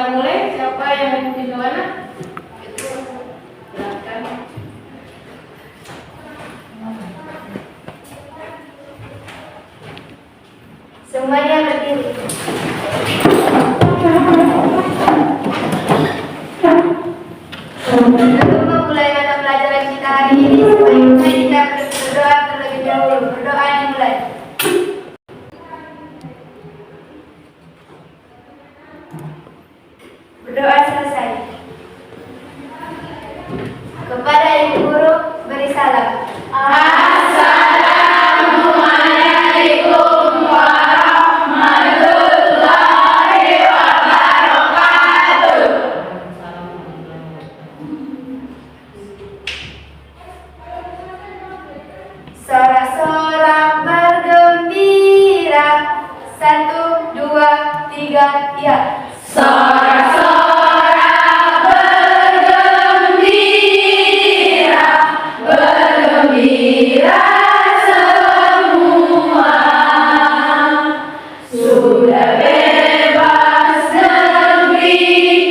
kita mulai. Siapa yang memimpin doanya? Silakan. Semuanya berdiri. Sebelum memulai mata pelajaran kita hari ini, sebaiknya kita berdoa terlebih dahulu. Berdoa dimulai. Berdoa selesai. Kepada Ibu Guru, beri salam. Assalamualaikum warahmatullahi wabarakatuh. Sorak-sorak bergembira. 1, 2, 3, ya. Sorak-sorak bergembira, bergembira semua. Sudah bebas negeri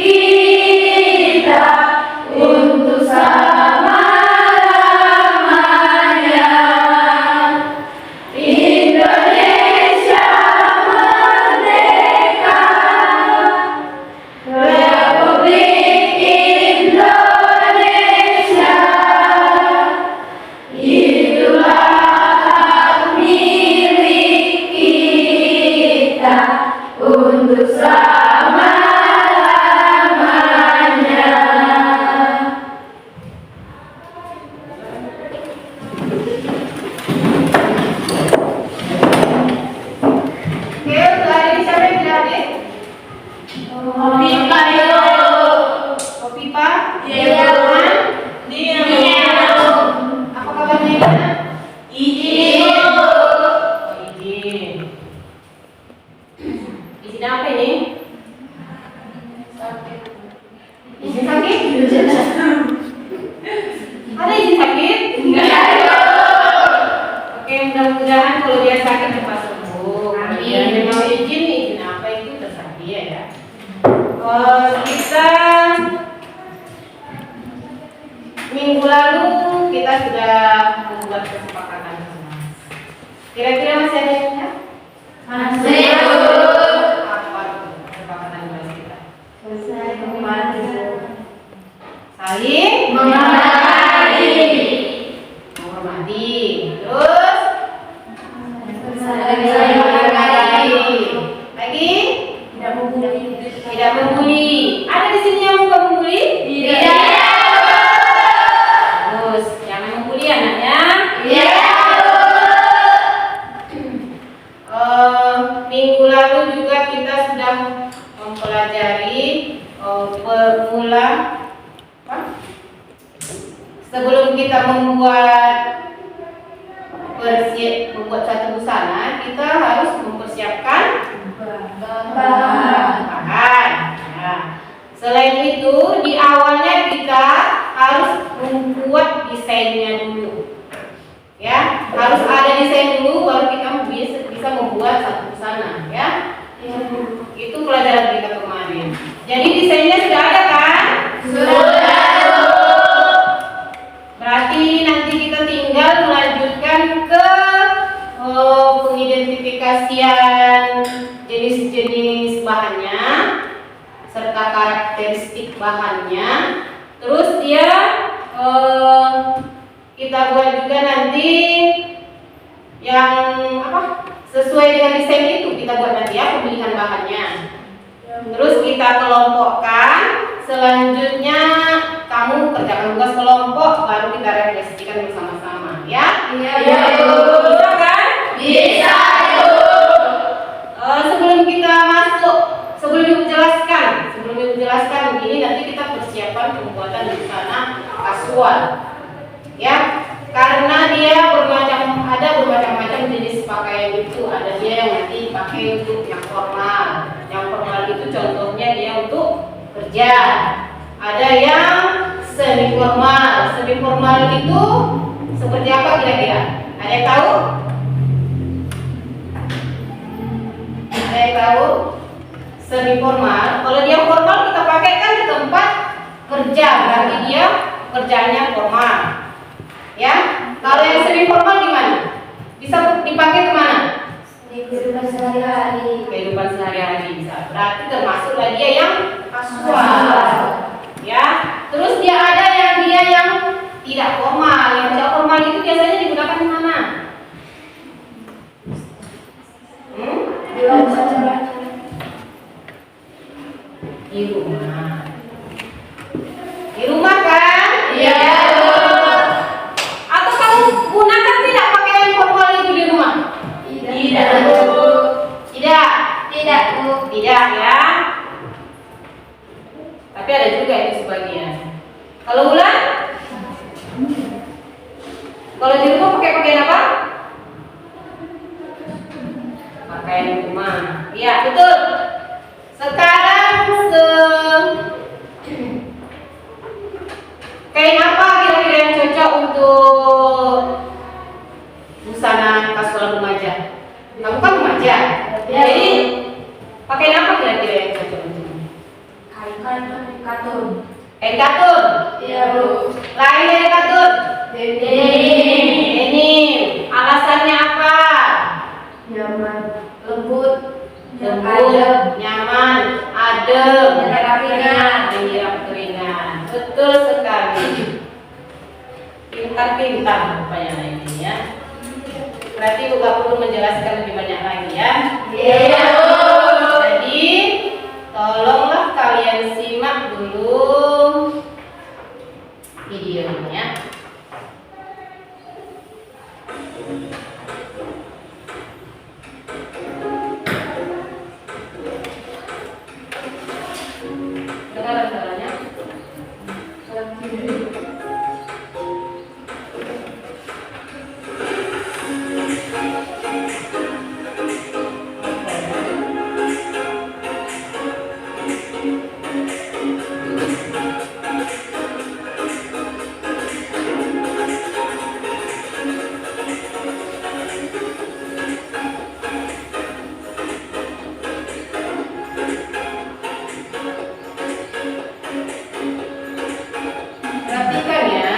kita untuk selama-lamanya. Indonesia merdeka, Republik Indonesia, itulah hak milik kita untuk selama-lamanya. Oke, untuk hari ini siapa yang tidak hadir? Pipa yuk. Kopipa? Iya. Iya. Apa kabarnya Ina? Izin. Oh, izin. Izin apa ini? Izin sakit? Ada izin sakit? Enggak. Oke, mudah-mudahan kalau dia sakit cepat sembuh. Amin. Dia mau izin apa itu terserah dia ya. Kita minggu lalu kita sudah membuat kesepakatan bersama. Kira-kira masih ada yang ingat? Masih. Apa itu kesepakatan bersama kita? Selesai kembali. Saling Menghormati. menghormati. Terus Saling menghargai. Lagi tidak membuli. tidak membuli. Ada di sini yang suka membuli? Tidak. Terus jangan membuli anaknya. Iya. Minggu lalu juga kita sudah mempelajari formula apa? Sebelum kita membuat satu busana, kita harus mempersiapkan bahan. Nah, selain itu di awalnya kita harus membuat desainnya dulu. Ya, harus ada desain dulu baru kita bisa membuat satu busana, ya. Itu pelajaran kita kemarin. Jadi desainnya sudah ada kan? Sudah. Berarti nanti kita tinggal melanjutkan ke pengidentifikasian jenis-jenis bahannya serta karakteristik bahannya. Terus dia kita buat juga nanti yang apa sesuai dengan desain itu kita buat nanti ya pemilihan bahannya. Terus kita kelompokkan. Selanjutnya kamu kerjakan tugas kelompok baru kita refleksikan bersama-sama ya. Iya. Bisa kan? Bisa. Sebelum Ibu jelaskan ini nanti kita persiapan pembuatan busana kasual. Ya, karena dia ada bermacam-macam jenis pakaian itu. Ada dia yang nanti pakai untuk yang formal. Yang formal itu contohnya dia untuk kerja. Ada yang semi formal. Semi formal itu seperti apa kira-kira? Ada yang tahu? Ada yang tahu? Semi formal. Kalau dia formal kita bekerja, berarti dia pekerjaannya formal. Ya, kalau yang semi formal gimana? Bisa dipakai kemana? Di kehidupan sehari-hari. Kehidupan sehari-hari bisa. Berarti termasuklah dia yang kasual. Ya, terus dia ada yang tidak formal. Yang tidak formal itu biasanya digunakan di mana? Di luar sana. Di rumah. Di rumah kan? Iya. Atau kamu gunakan tidak pakaian formal itu di rumah? Tidak. Tidak. Tidak, Bu. Tidak ya. Tapi ada juga itu sebagian. Kalau Bulan? Kalau di rumah pakai pakaian apa? Pakaian rumah. Iya, betul. Sekarang kain apa kira-kira yang cocok untuk busana kasual remaja? Kamu kan remaja. Jadi pakaian apa kira-kira yang cocok untuk? Kain katun. Kain katun. Iya, Bu. Lain dari katun. Denim. Denim. Alasannya apa? Nyaman, lembut, Lembut, nyaman, adem, menyerap keringat. menyerap keringat. Betul sekali. Pintar-pintar rupanya ini ya. Berarti Bu gak perlu menjelaskan lebih banyak lagi ya. Iya, Bu. Jadi tolonglah kalian simak dulu videonya. Dengar suaranya? Perhatikan ya.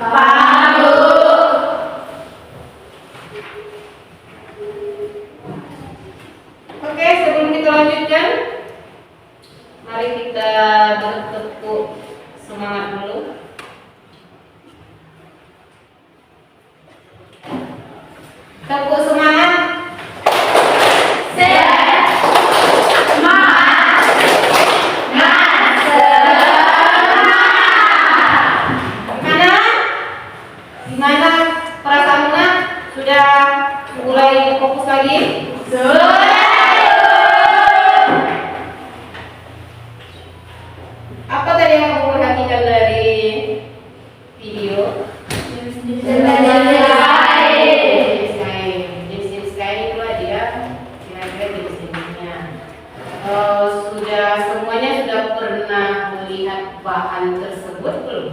Paham, Bu. Oke, sebelum kita lanjutkan, mari kita bertepuk semangat dulu. Tepuk semangat. Semangat. Gimana? Gimana perasaannya? Sudah mulai fokus lagi? Apa tadi yang kamu perhatikan dari video? Jenis kain itulah dia kira-kira jenis-jenisnya. Semuanya sudah pernah melihat bahan tersebut belum?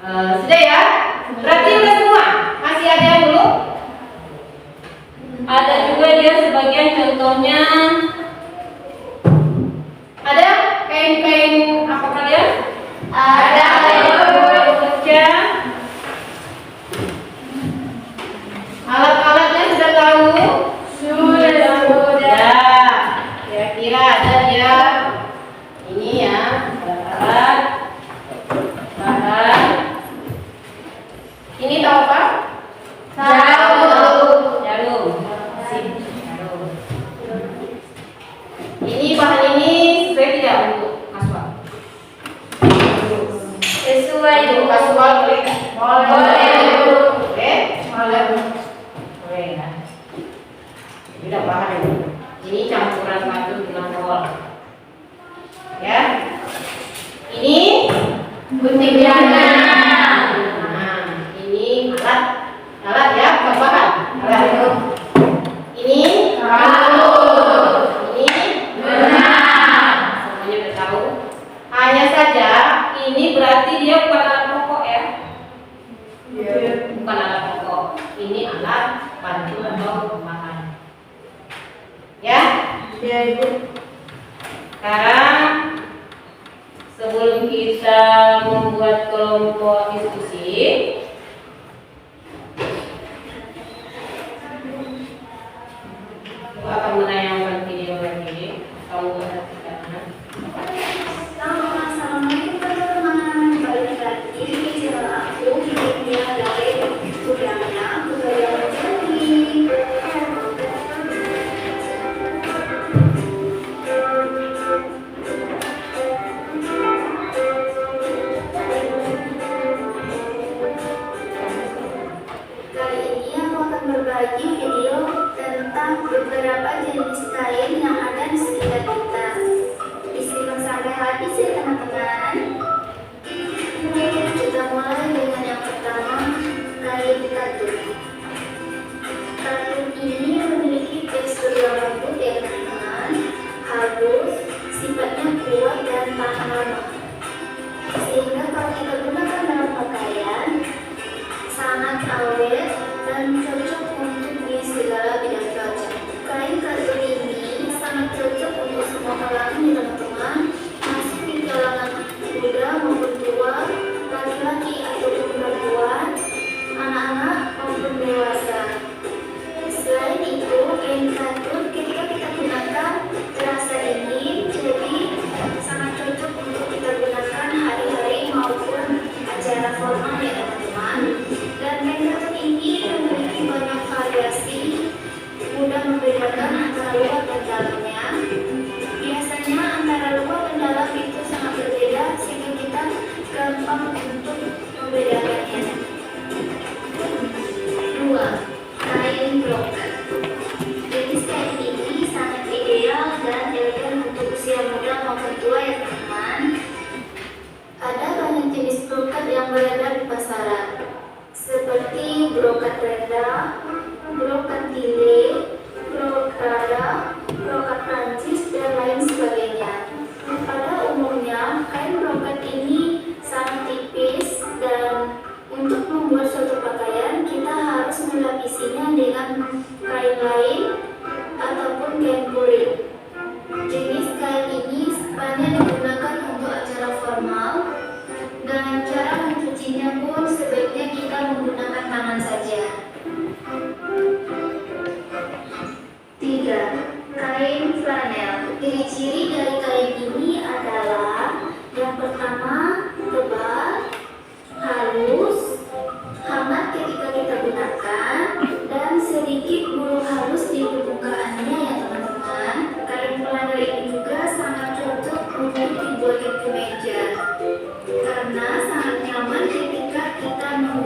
Sudah ya? Berarti udah semua? Masih ada yang belum? Ada juga dia sebagian contohnya. Ada kain-kain apa kalian? Ada Kerja. Alat-alatnya sudah tahu? Sudah. Kira-kira ada dia. Ini ya, alat-alat. Bahan. Ini tahu apa? Jarum. Jarum. Ini bahan ini sesuai tidak untuk kasual? Sesuai Untuk kasual boleh nggak? Boleh, Bu. Boleh? Boleh ya. Ini udah bahan ini. Ini campuran batu dengan kol. Ya. Ini Gunting jana. Nah, ini alat ya, bukan bahan. Alat. Ini ini Benang. semuanya udah tahu. Hanya saja ini berarti dia bukan alat pokok ya. Bukan alat pokok. Ini alat bantu atau bahan. Ya. Sekarang sebelum kita membuat kelompok diskusi, aku akan menayangkan video lagi. Kamu perhatikan. Assalamualaikum teman-teman. Balik lagi di channel aku, Hidupnya dari Budaya Menjadi.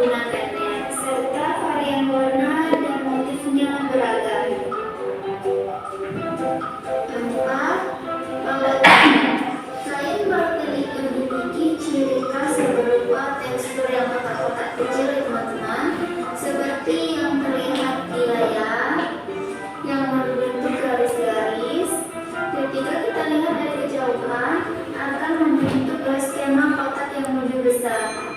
menggunakannya, serta varian warna dan motifnya beragam. 4. Pembatikan. Kain batik memiliki ciri khas berupa tekstur yang kotak-kotak kecil ya teman-teman, seperti yang terlihat di layar, yang berbentuk garis-garis. Ketika kita lihat dari kejauhan, akan membentuk skema kotak yang lebih besar,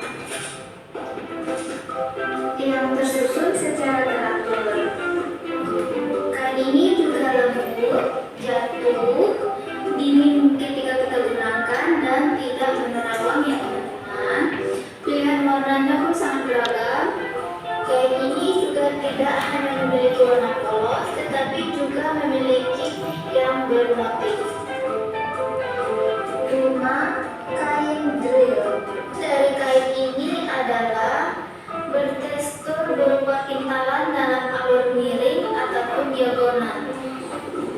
yang tersusun secara teratur. Kain ini juga lembut, jatuh, dingin ketika kita gunakan, dan tidak menerawang ya teman-teman. Pilihan warnanya pun sangat beragam. Kain ini juga tidak hanya memiliki warna polos, tetapi juga memiliki yang bermotif. 5. Kain drill. Dari kain ini adalah bertekstur berupa pintalan dalam alur miring ataupun diagonal.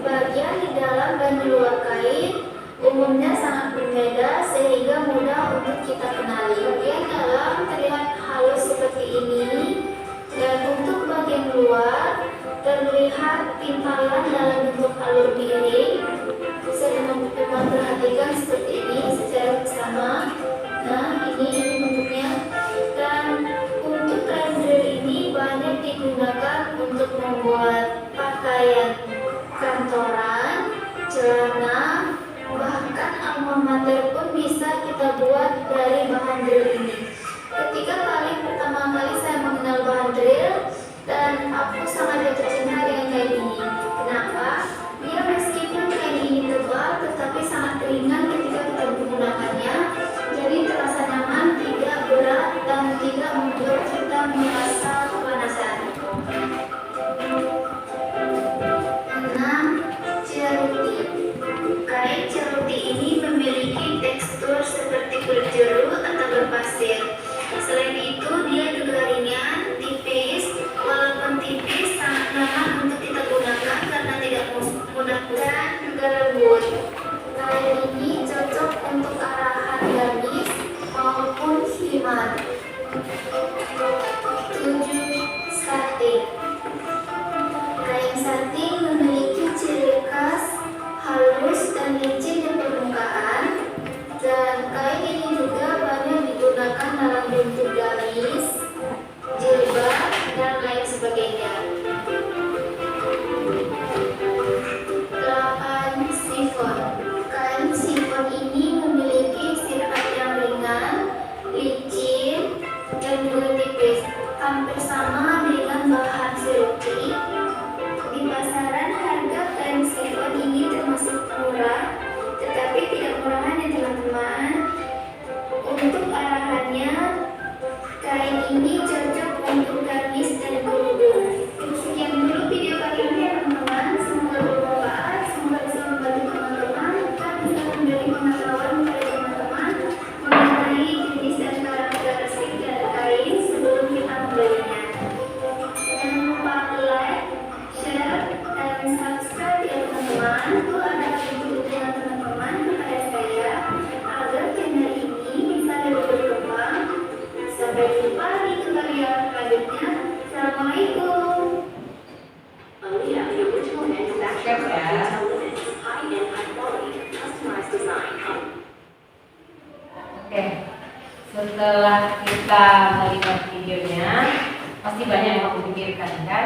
Bagian di dalam dan di luar kain umumnya sangat berbeda sehingga mudah untuk kita kenali. Bagian dalam terlihat halus seperti ini, dan untuk bagian luar terlihat pintalan dalam bentuk alur miring. Bisa teman-teman perhatikan seperti ini secara bersama. Nah, ini bentuknya. Dan untuk kain drill ini banyak digunakan untuk membuat pakaian kantoran, celana, bahkan alma mater pun bisa kita buat dari bahan drill ini. Ketika pertama kali saya mengenal bahan drill, dan aku sangat jatuh cinta dengan kain ini. Kenapa? Dia meskipun kain ini tebal, tetapi sangat ringan ketika kita menggunakannya. Jadi terasa nyaman, tidak berat, dan tidak membuat kita merasa kepanasan. 6. Ceruti. Kain ceruti ini memiliki tekstur seperti berjeruk atau berpasir. Selain itu, dia juga ringan, tipis. Walaupun tipis, sangat nyaman untuk kita gunakan karena tidak mudah dan juga lembut. Kain ini cocok untuk arahan gamis maupun himar. 7. Satin. Kain satin memiliki ciri khas halus dan licin di permukaan, dan kain ini juga banyak digunakan dalam bentuk gamis, jilbab, dan lain sebagainya. 8. Sifon. Kain sifon ini memiliki sifat yang ringan, licin, dan juga tipis, hampir sama dengan bahan seruti. Di pasaran harga kain sifon ini termasuk murah, tetapi tidak murahan ya teman-teman. Untuk arahannya, kain ini cocok untuk gamis dan kerudung. Sekian dulu video kali ini ya teman-teman. Semoga bermanfaat, semoga bisa membantu teman-teman dan bisa memberi pengetahuan kepada teman-teman mengenai jenis dan karakteristik dari kain sebelum kita membelinya. Jangan lupa like, share, dan subscribe ya teman-teman. Itu adalah bentuk dukungan teman-teman kepada saya agar channel ini bisa lebih berkembang. Sampai jumpa di tutorial selanjutnya. Assalamualaikum. Oke, setelah kita melihat videonya, pasti banyak yang kamu pikirkan kan?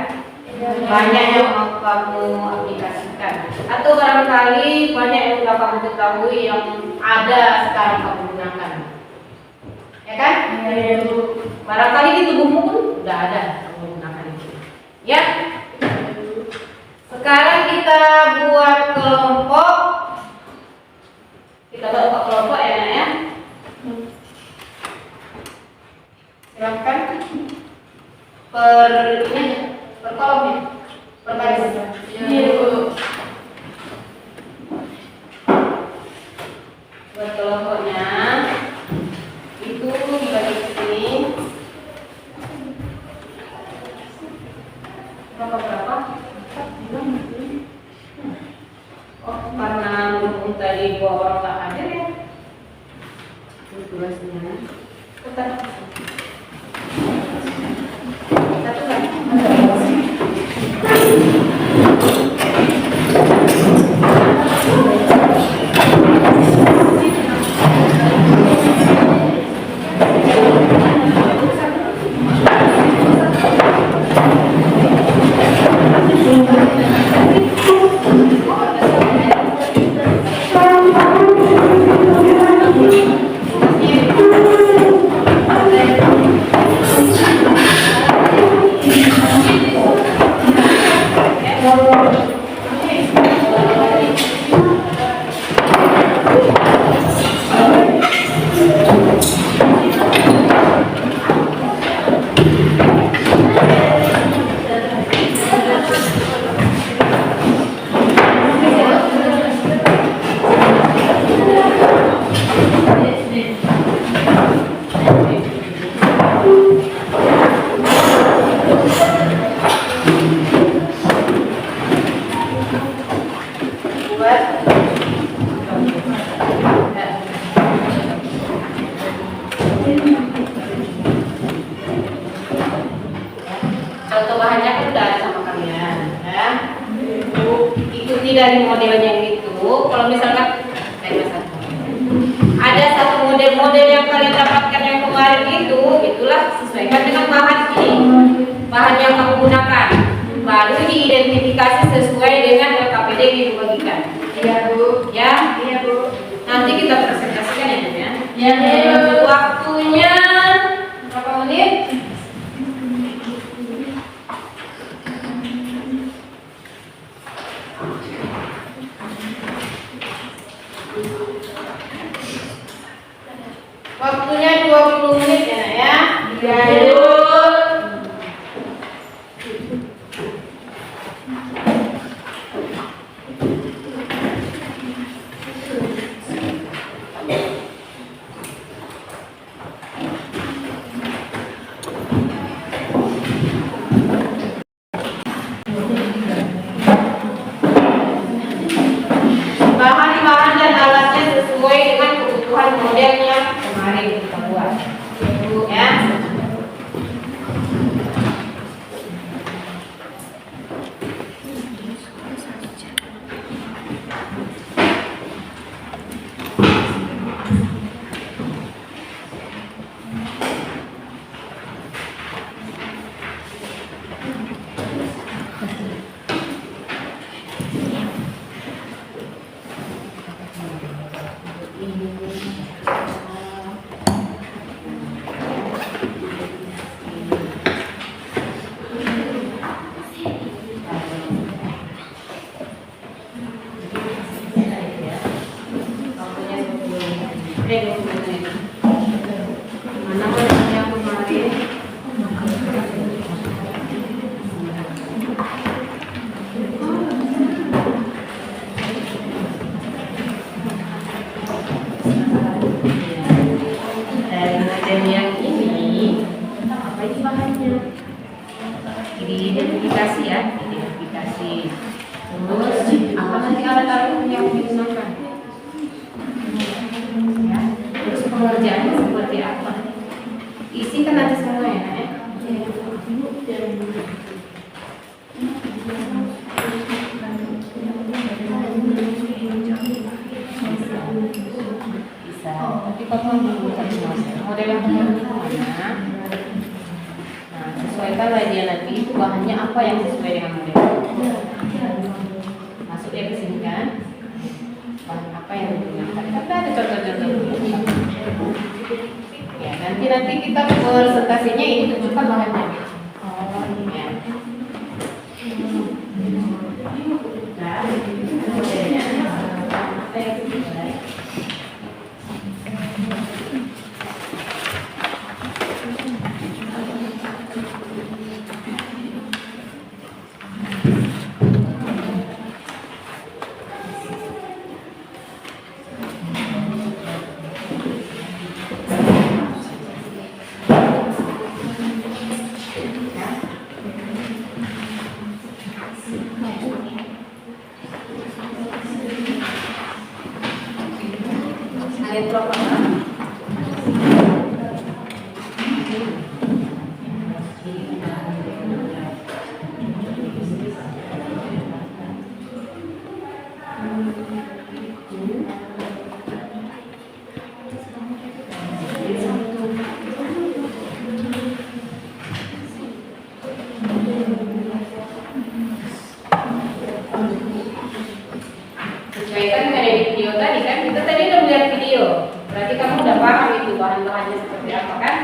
Banyak yang mau kamu aplikasikan, atau barangkali banyak yang sudah kamu ketahui yang ada sekarang kamu gunakan, ya kan? Barangkali di tubuhmu pun sudah ada kamu gunakan itu, ya. Sekarang kita buat kelompok. Kita buat kelompok ya, Nak ya. Silakan per kolom ya, per baris. Buat kelompoknya itu dibagi ke sini. Berapa? Oh, karena berhubung tadi 2 orang tak hadir ya. Itu tugasnya. Tetap. Contoh bahannya kan udah ada sama kalian, ya. Ikuti dari modelnya itu. Kalau misalkan ada satu model-model yang kalian dapatkan yang kemarin itu, itulah sesuaikan dengan bahan ini, bahan yang kamu gunakan. Baru diidentifikasi sesuai dengan LKPD yang dibagikan. Iya Bu. Ya, Iya Bu. nanti kita presentasikan ya, Bu, ya. Iya Bu. Waktunya berapa menit? Waktunya 20 menit ya, Nak, ya. Iya Bu. Bahan-bahan dan alatnya sesuai dengan kebutuhan model yang kemarin kita buat. Ya. Mana yang kemarin? Dari model yang ini, apa ini bahannya? Diidentifikasi ya, identifikasi. Terus apa lagi alat-alat yang digunakan? Ya, terus pengerjaannya seperti apa? Isi kan nanti semua ya, Nak, ya? Bisa, tapi potong dulu tadi model yang kemarin itu mana? Nah, sesuaikanlah dia nanti itu bahannya apa yang sesuai dengan model. Masuk ya ke sini kan? Bahan apa yang digunakan? Tapi ada contoh-contoh. Ya, nanti kita presentasinya ini tunjukkan bahannya. Oh, ya. Nah, modelnya apa yang sesuai? Ada berapa? Sesuaikan dengan video tadi kan, kita tadi udah melihat video, berarti kamu udah gitu bahan-bahannya seperti apa kan?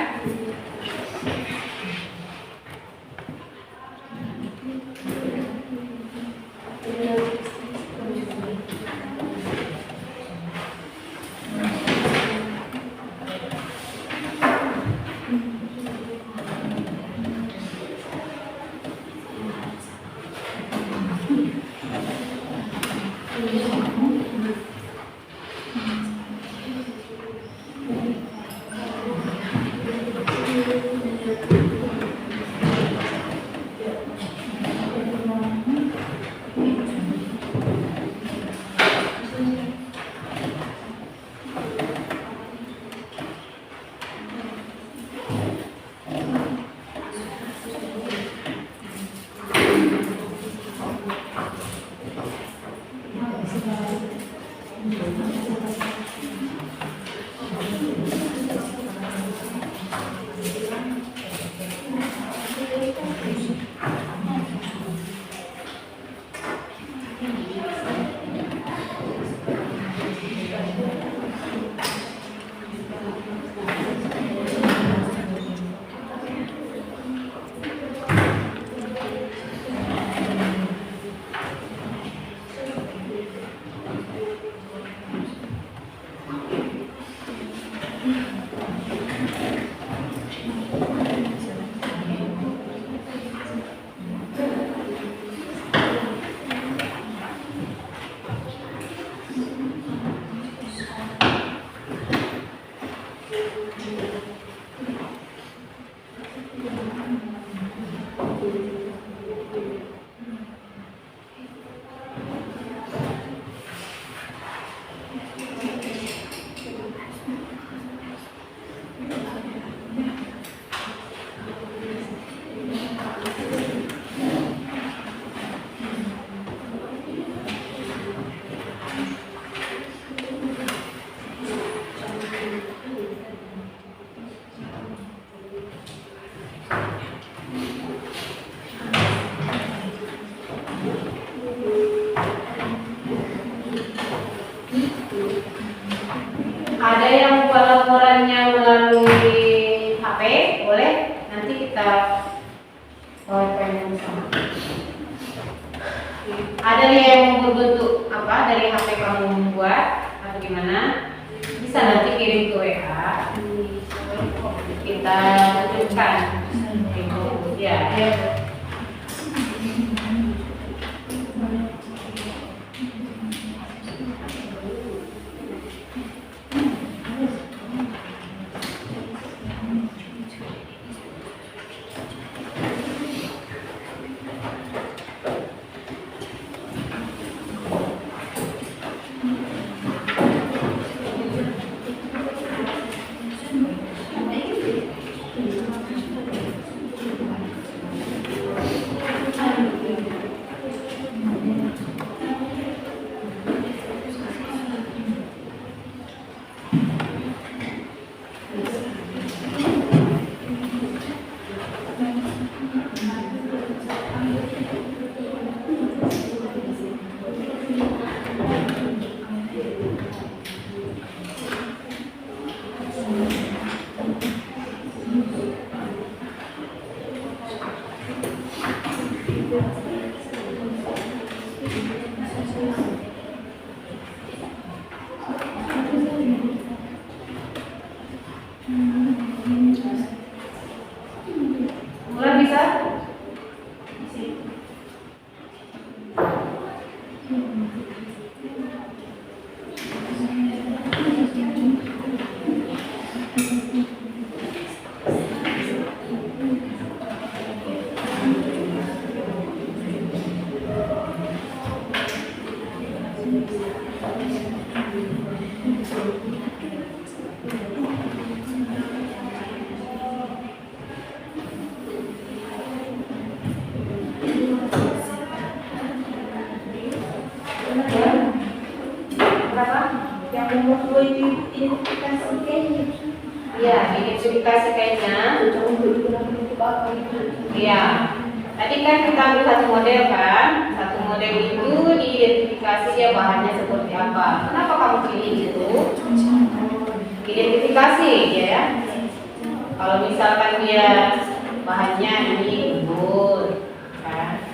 Ada yang buat laporannya melalui HP, boleh? Nanti kita PowerPoint sama. Ada yang berbentuk apa dari HP kamu membuat atau gimana? Bisa nanti kirim ke WA. Kita tunjukkan. Ya. Mulai bisa? Iya, identifikasi kainnya. Iya. Tadi kan kita ambil satu model kan? Satu model itu diidentifikasi dia bahannya seperti apa. Kenapa kamu pilih itu? identifikasi ya. Kalau misalkan dia bahannya ini bubur kan.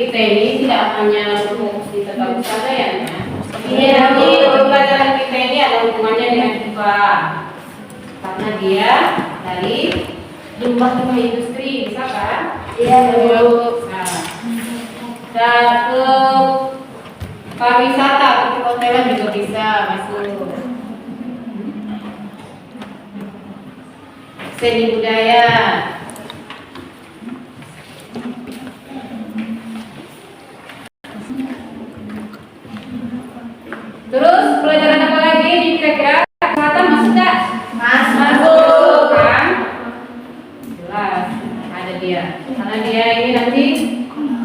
kita ini tidak hanya berfokus di tata usaha ya. Ini pembelajaran kita ini ada hubungannya dengan IPA. Karena dia dari limbah industri, bisa kan? Iya, Bu. Nah, dan ke pariwisata atau perhotelan juga bisa masuk. Seni budaya. Terus pelajaran apa lagi nih kira-kira? Kesehatan masuk nggak? Masuk kan? Jelas ada dia. Karena dia ini nanti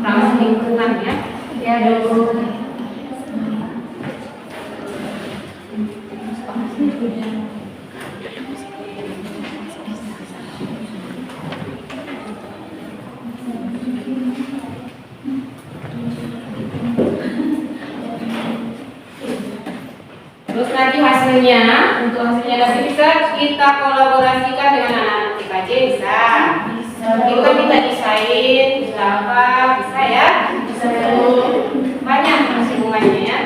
ramah lingkungan ya. Ya, Bu. Terus nanti hasilnya, untuk hasilnya nanti bisa kita kolaborasikan dengan anak-anak TKJ bisa. Kita bisa desain, bisa apa, bisa ya? Bisa banyak hubungannya ya.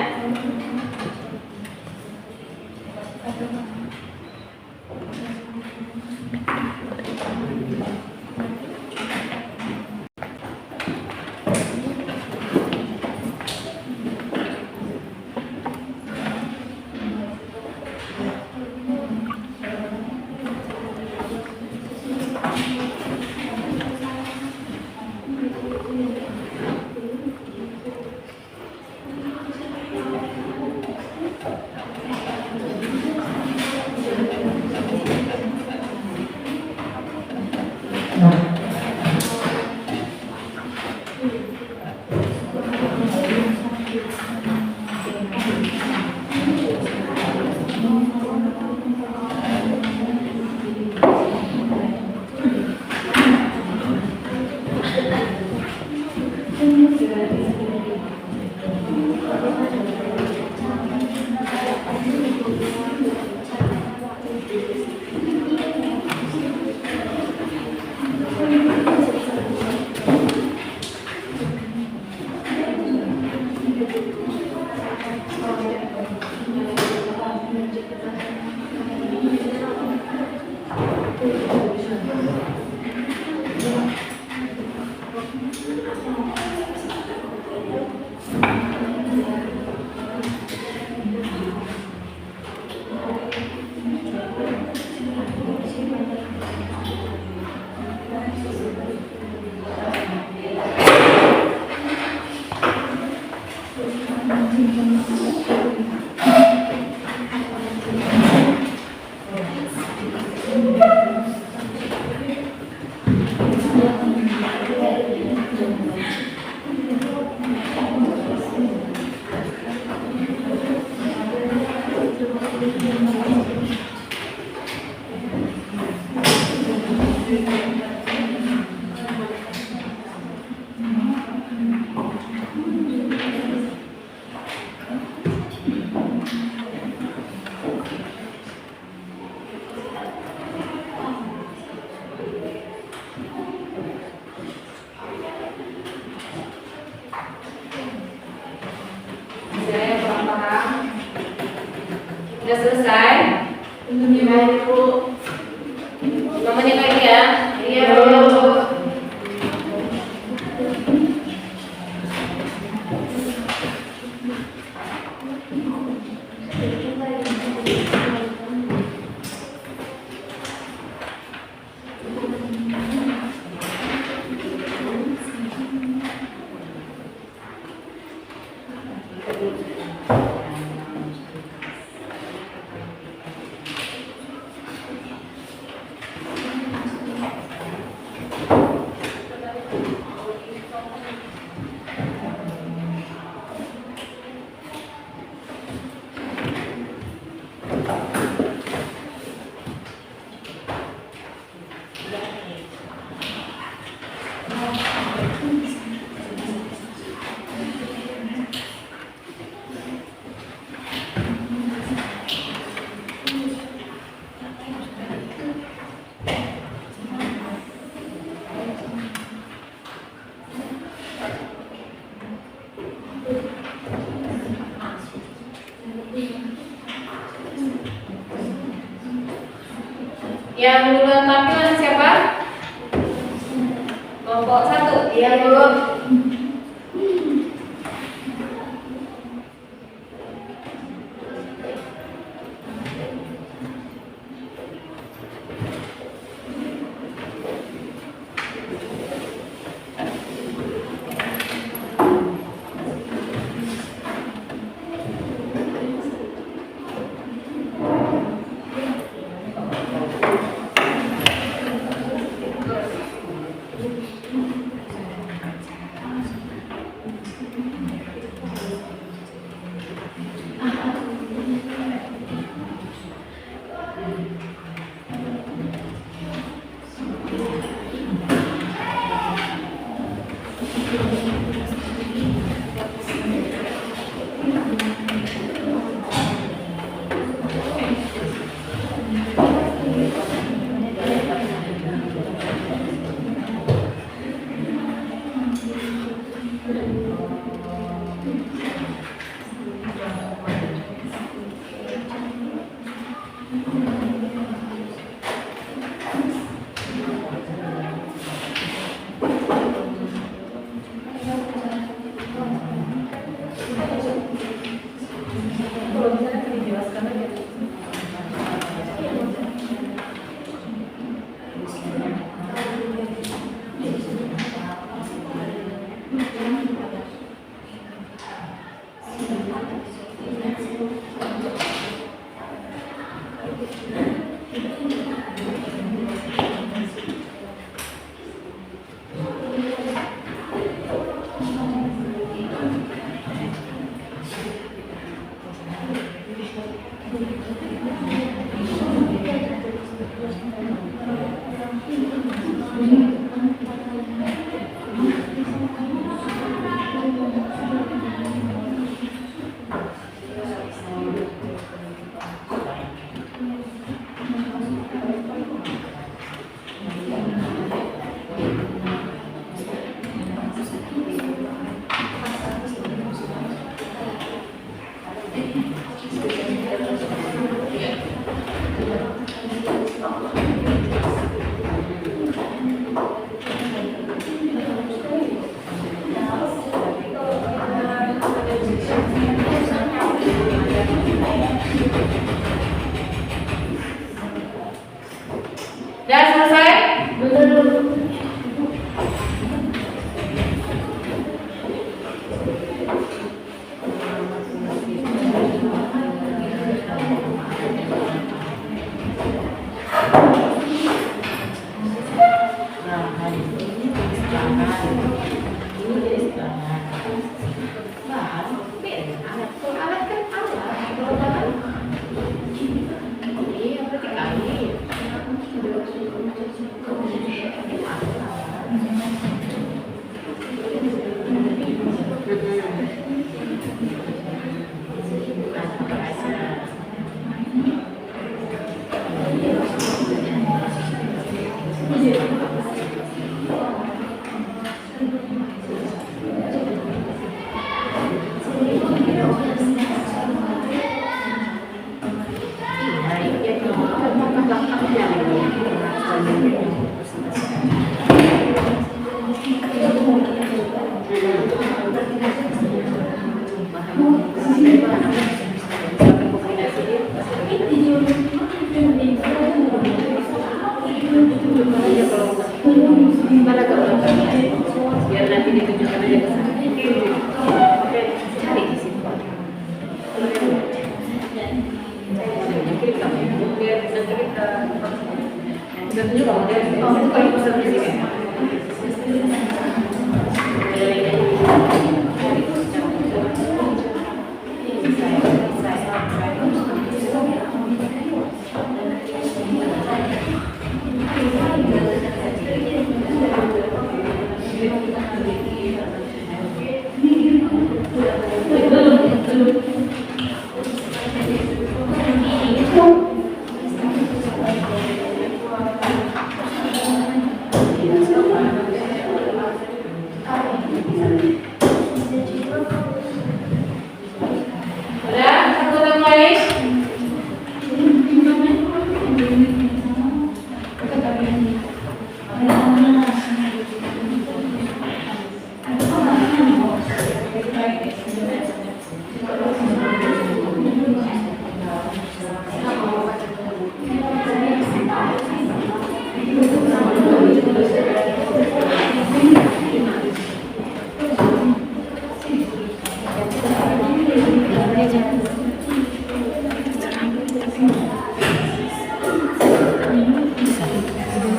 Saya kurang paham. Sudah selesai? Gimana Bu? 5 menit lagi ya? Iya Bu. Yang duluan tampil siapa? Kelompok 1. Iya, Bu. Dan selesai? Belum. Biar nanti ditunjukkan aja ke sana. Cari di situ. Biar nanti kita tunjuk kalau dia itu kalau pesan di sini.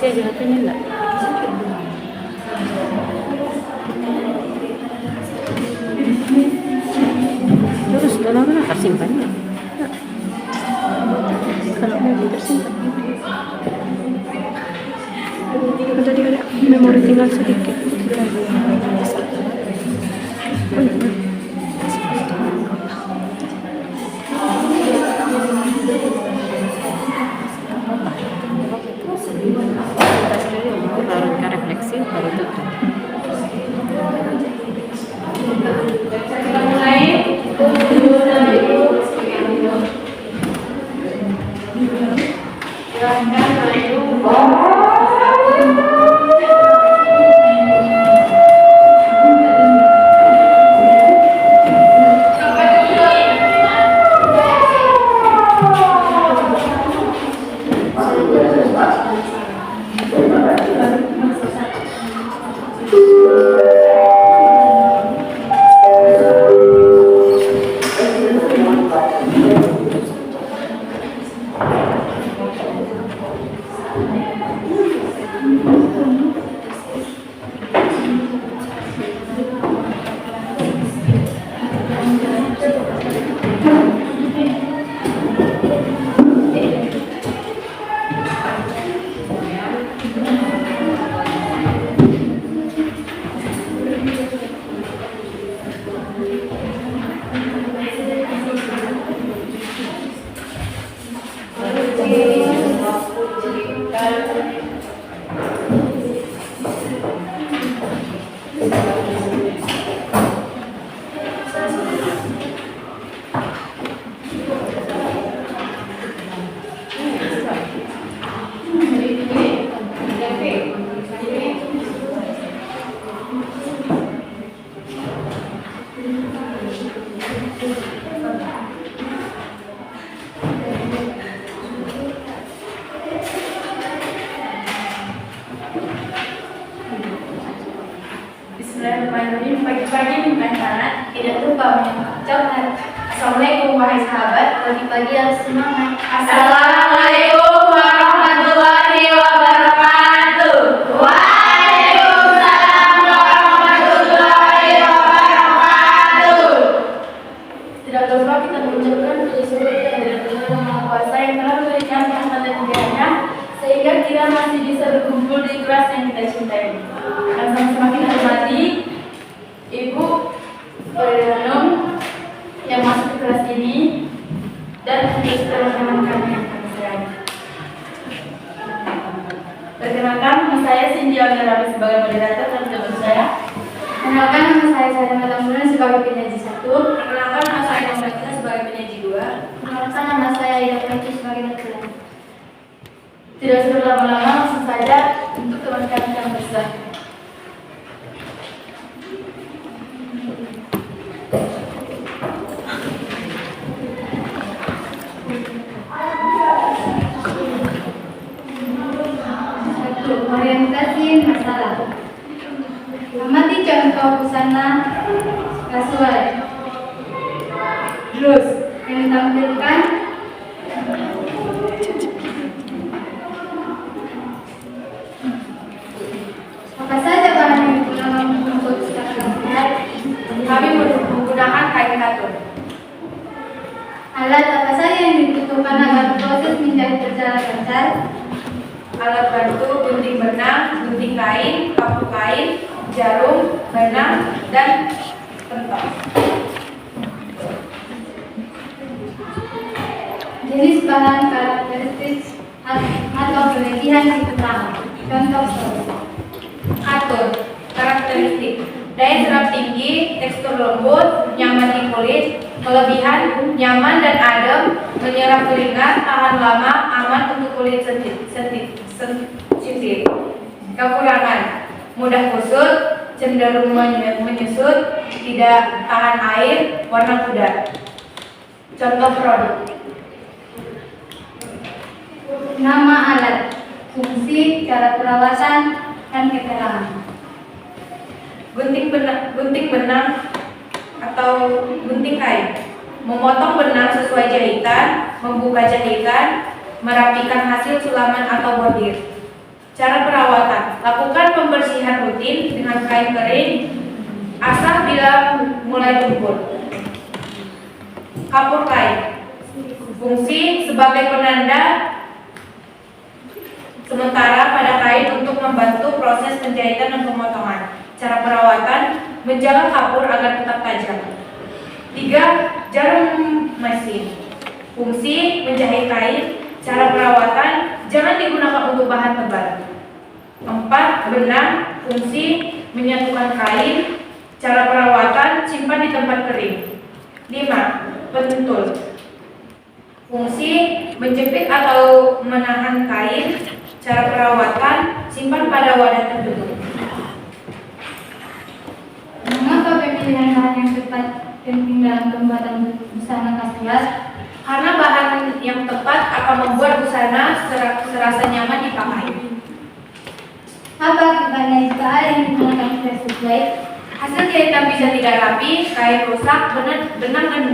Dia jahatannya enggak. Terus dalam mana tersimpannya? Kalau mau tersimpan. Tadi ada memori tinggal sedikit. Kita refleksi baru tutup. Kita mulai. Silahkan naik. Bismillahirrahmanirrahim. Pagi-pagi minta salat, tidak lupa mengucapkan Assalamualaikum wahai sahabat. Pagi-pagi harus semangat. Assalamualaikum warahmatullahi wabarakatuh. Waalaikumsalam warahmatullahi wabarakatuh. Tidak lupa kita mengucapkan puji syukur kehadirat Tuhan Yang Maha Kuasa yang telah memberikan rahmat dan hidayahnya sehingga kita masih bisa berkumpul di kelas yang kita cintai. Dan sama-sama kita hormati Ibu Hanum yang masuk ke kelas ini dan untuk teman-teman kami yang kami sayangi. Perkenalkan, nama saya Cindy Algarami sebagai moderator dan teman saya. Kenalkan, nama saya Sarah Matamulan sebagai penyaji 1. Perkenalkan, nama saya Nomorita sebagai penyaji 2. Kenalkan, nama saya Ida Francis sebagai natural. Tidak usah berlama-lama, langsung saja untuk teman kami yang besar. Orientasi masalah. Amati contoh busana kasual. Terus yang ditampilkan apa saja bahan yang digunakan untuk membuat busana? Kami menggunakan kain katun. Alat apa saja yang dibutuhkan agar proses menjahit berjalan lancar? Alat bantu gunting benang, gunting kain, paku kain, jarum, benang, dan pentol. Jenis bahan karakteristik atau kelebihan si petang. Contoh Katun, karakteristik daya serap tinggi, tekstur lembut, nyaman di kulit. Kelebihan, nyaman dan adem, menyerap keringat, tahan lama, aman untuk kulit sensitif. Kekurangan, mudah kusut, cenderung menyusut, tidak tahan air, warna pudar. Contoh produk: nama alat, fungsi, cara perawatan, dan keterangan. Gunting benang atau gunting kain, memotong benang sesuai jahitan, membuka jahitan, merapikan hasil sulaman atau bordir. Cara perawatan: lakukan pembersihan rutin dengan kain kering asal bila mulai tumpul. Kapur kain. Fungsi sebagai penanda sementara pada kain untuk membantu proses penjahitan dan pemotongan. Cara perawatan: menjaga kapur agar tetap tajam. 3. Jarum mesin. Fungsi menjahit kain. Cara perawatan: jangan digunakan untuk bahan tebal. 4. Benang. Fungsi menyatukan kain. Cara perawatan: simpan di tempat kering. 5. Pentul. Fungsi menjepit atau menahan kain. Cara perawatan: simpan pada wadah tertutup. Mengapa pemilihan bahan yang tepat penting dalam pembuatan busana kasual? Karena bahan yang tepat akan membuat busana serasa nyaman dipakai. Apa akibatnya jika ada yang digunakan tidak sesuai? Hasil jahitan bisa tidak rapi, kain rusak, benang dan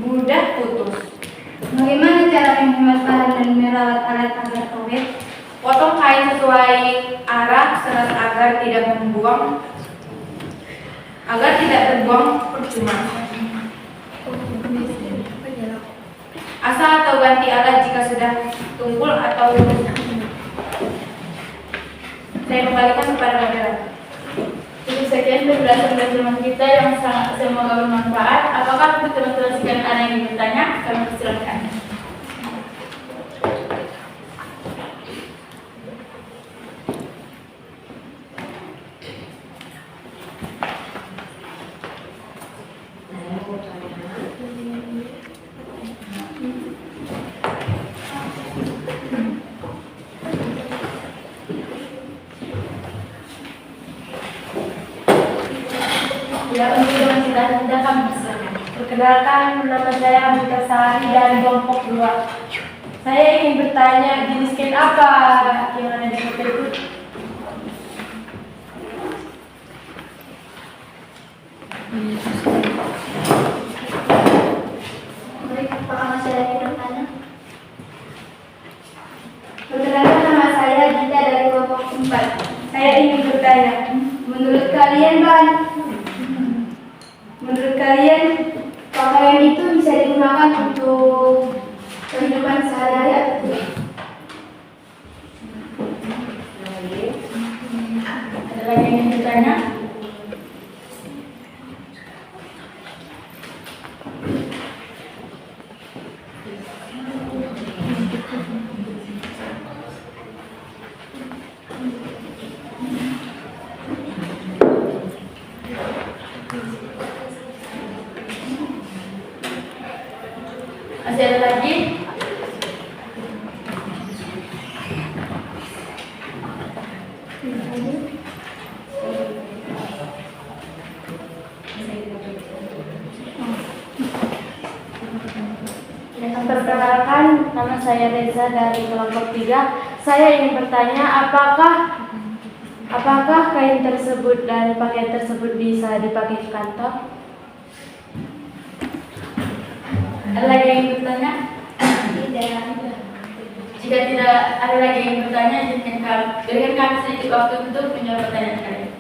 mudah putus. Bagaimana cara menghemat bahan dan merawat alat agar awet? Potong kain sesuai arah agar tidak terbuang percuma. Asal atau ganti alat jika sudah tumpul atau saya kembalikan kepada moderator. Cukup sekian penjelasan dari teman kita yang semoga bermanfaat. Apakah teman-teman sekalian ada yang bertanya? Kami persilakan. Ya, untuk teman kita kami persilakan. Perkenalkan, nama saya Buta Sari dari kelompok 2. Saya ingin bertanya, jenis kain apa yang ada di foto itu? Baik, apakah masih ada yang bertanya? Perkenalkan, nama saya Gita dari kelompok 4. Saya ingin bertanya, menurut kalian pakaian itu bisa digunakan untuk kehidupan sehari-hari atau tidak? Ada lagi yang ingin bertanya? Masih ada lagi? Perkenalkan, nama saya Reza dari kelompok 3. Saya ingin bertanya, apakah kain tersebut dan pakaian tersebut bisa dipakai di kantor? Ada lagi yang ingin bertanya? Tidak. Jika tidak ada lagi yang bertanya, berikan kami sedikit waktu untuk menjawab pertanyaan kalian.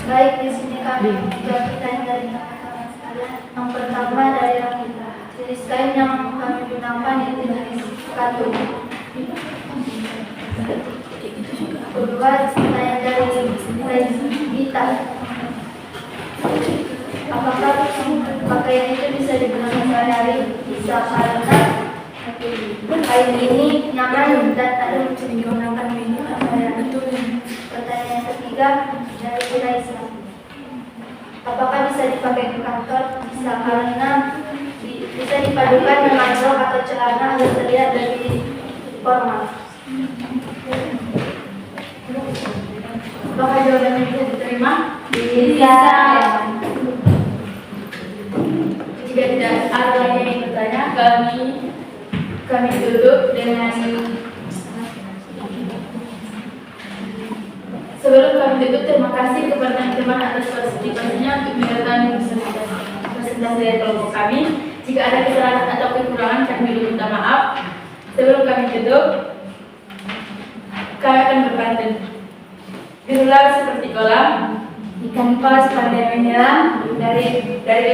Baik, di sini kami juga bertanya dari teman-teman sekalian. Yang pertama dari jenis kain yang kami gunakan itu jenis katun. Kedua, saya dari jenis gitar. Apakah pakaian itu bisa digunakan sehari-hari? Bisa, karena kain ini nyaman dan tak ada digunakan sehari-hari. Pertanyaan ketiga dari Raisa. Apakah bisa dipakai di kantor? Bisa, karena bisa dipadukan dengan rok atau celana agar terlihat lebih formal. Apakah jawaban itu diterima? Bisa. Jika tidak ada lagi yang bertanya, kami tutup dengan sebelum kami tutup, terima kasih kepada teman-teman atas partisipasinya untuk mendengarkan presentasi dari kelompok kami. Jika ada kesalahan atau kekurangan, kami dulu minta maaf. Sebelum kami tutup, kami akan berpantun. Diulang seperti kolam, Ikan paus pandai menyelam, dari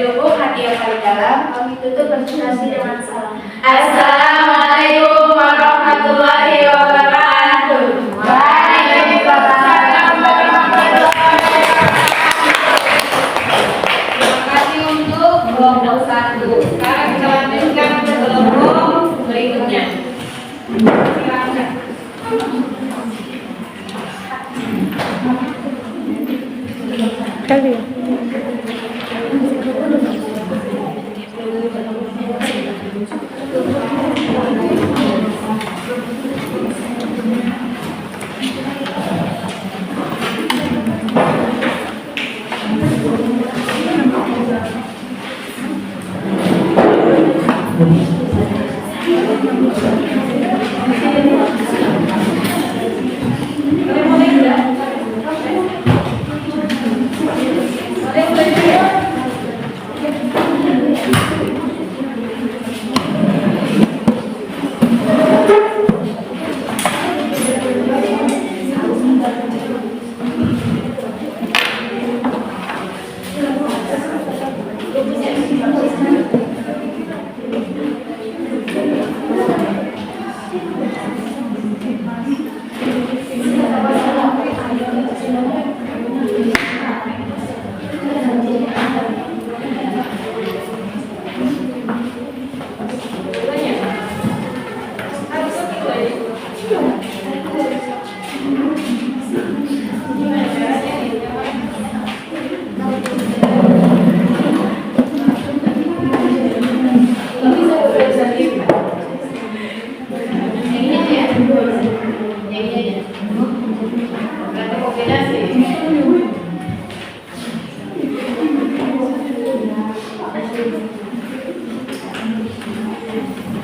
lubuk hati yang paling dalam. Kami tutup presentasi dengan salam. Assalamualaikum warahmatullahi wabarakatuh. Waalaikumsalam warahmatullahi wabarakatuh. Terima kasih untuk kelompok 1. Sekarang kita lanjutkan ke kelompok berikutnya. Silakan. Kali ya?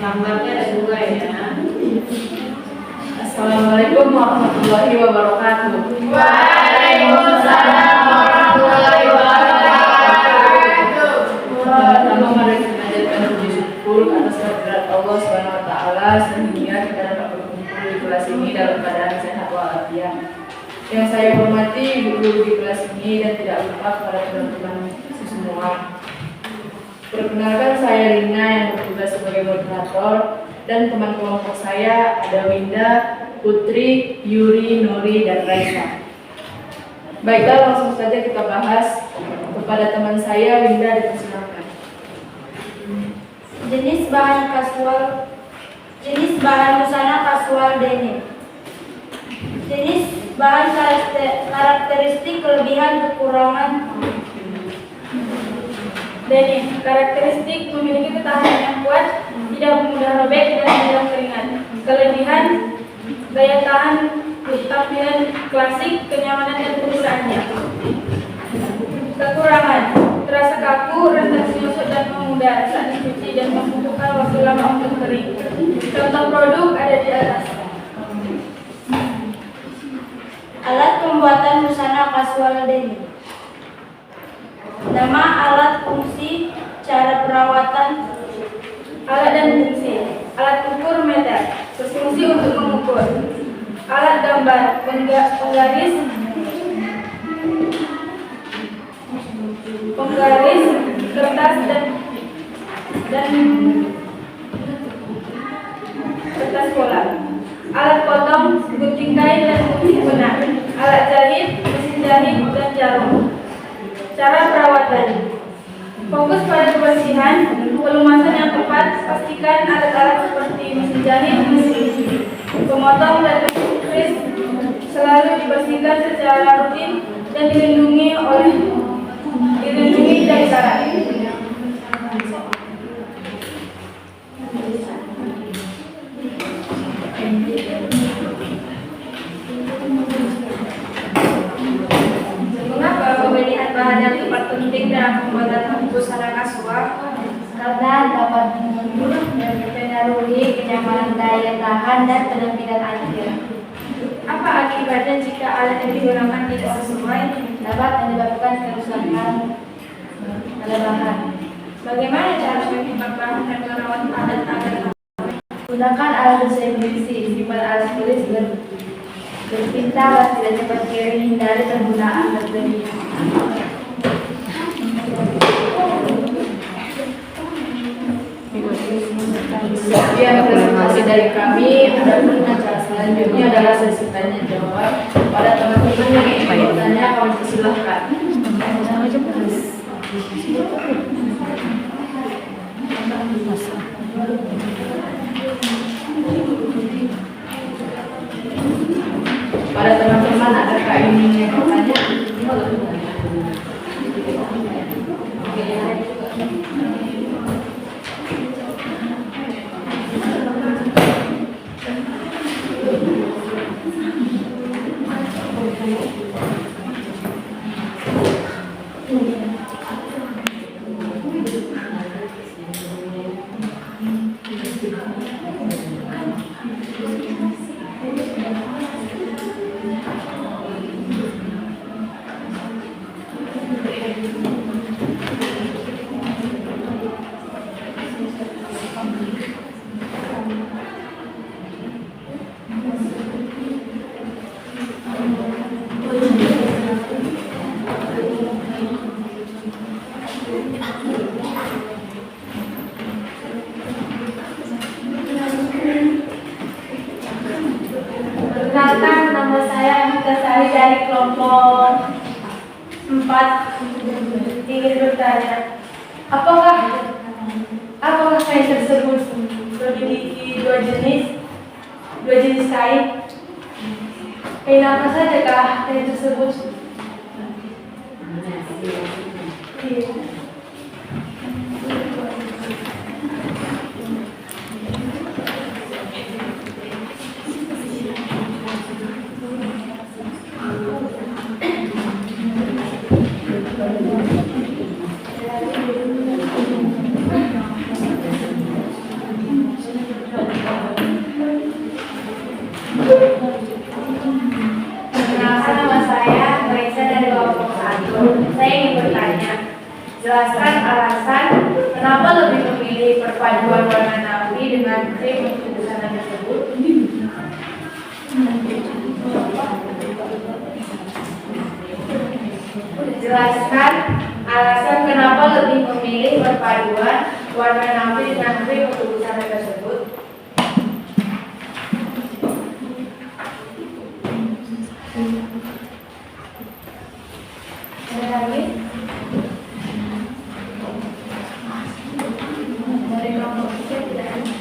Gambarnya ada 2 ya. Assalamualaikum warahmatullahi wabarakatuh. Waalaikumsalam warahmatullahi wabarakatuh. Pertama, mari kita panjatkan puji syukur atas kehadirat Allah Subhanahu wa taala sehingga kita dapat berkumpul di kelas ini dalam keadaan sehat walafiat. Yang saya hormati guru di kelas ini dan tidak lupa kepada teman-teman semua. Perkenalkan, saya Rina yang bertugas sebagai moderator, dan teman kelompok saya ada Winda, Putri, Yuri, Nuri, dan Raisa. Baiklah, langsung saja kita bahas. Kepada teman saya, Winda, dipersilakan. Jenis bahan busana kasual denim. Jenis bahan karakteristik kelebihan kekurangan. Denim, karakteristik memiliki ketahanan yang kuat, tidak mudah robek dan mudah keringat. Kelebihan, daya tahan, tampilan klasik, kenyamanan dan penggunaannya. Kekurangan, terasa kaku, rentan menyusut dan memudar saat dicuci dan membutuhkan waktu lama untuk kering. Contoh produk ada di atas. Alat pembuatan busana kasual denim. Nama, alat, fungsi, cara perawatan. Alat dan fungsi. Alat ukur meter, berfungsi untuk mengukur. Alat gambar, penggaris, penggaris, kertas dan kertas pola, alat potong, gunting kain dan gunting benang, alat jahit, mesin jahit dan jarum. Cara perawatan: fokus pada kebersihan, pelumasan yang tepat, pastikan alat-alat seperti mesin jahit, mesin pemotong dan mesin selalu dibersihkan secara rutin dan dilindungi dari karat. Mengapa pemilihan bahan yang tepat penting dalam pembuatan busana kasual? Karena dapat mempengaruhi kenyamanan, daya tahan, dan penampilan akhir. Apa akibatnya jika alat yang digunakan tidak sesuai? Dapat menyebabkan kerusakan pada bahan. Bagaimana cara menyimpan bahan dan merawat alat agar Gunakan alat sesuai fungsi. Simpan alat tulis berpinta dan tidak cepat kering. Hindari penggunaan berlebihan. Sekian presentasi dari kami. Adapun acara selanjutnya adalah sesi tanya jawab. Pada teman-teman yang ingin bertanya, kami persilahkan. Pada teman-teman, adakah ingin bertanya? Perkenalkan, nama saya Anita Sari dari kelompok 4. Ingin bertanya, apakah kain tersebut memiliki dua jenis kain? Kain apa saja kah kain tersebut? Perkenalkan, nama saya Raisa dari kelompok 1. Saya ingin bertanya, jelaskan alasan kenapa lebih memilih perpaduan warna navy dengan krim untuk busana tersebut. Jelaskan alasan kenapa lebih memilih perpaduan warna navy dengan krim untuk busana tersebut. Ada lagi? Dari kelompok 3 tidak ada.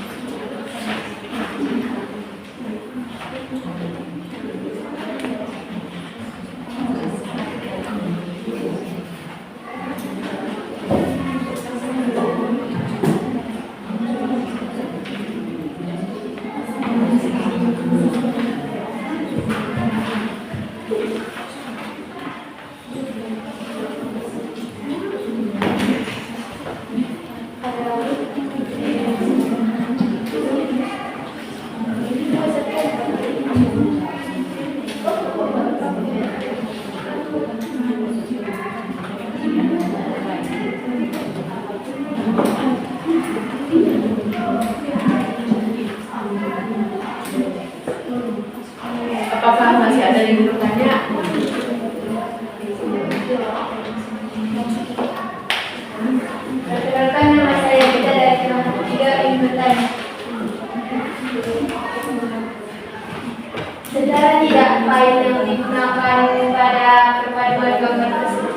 membuat gambar tersebut.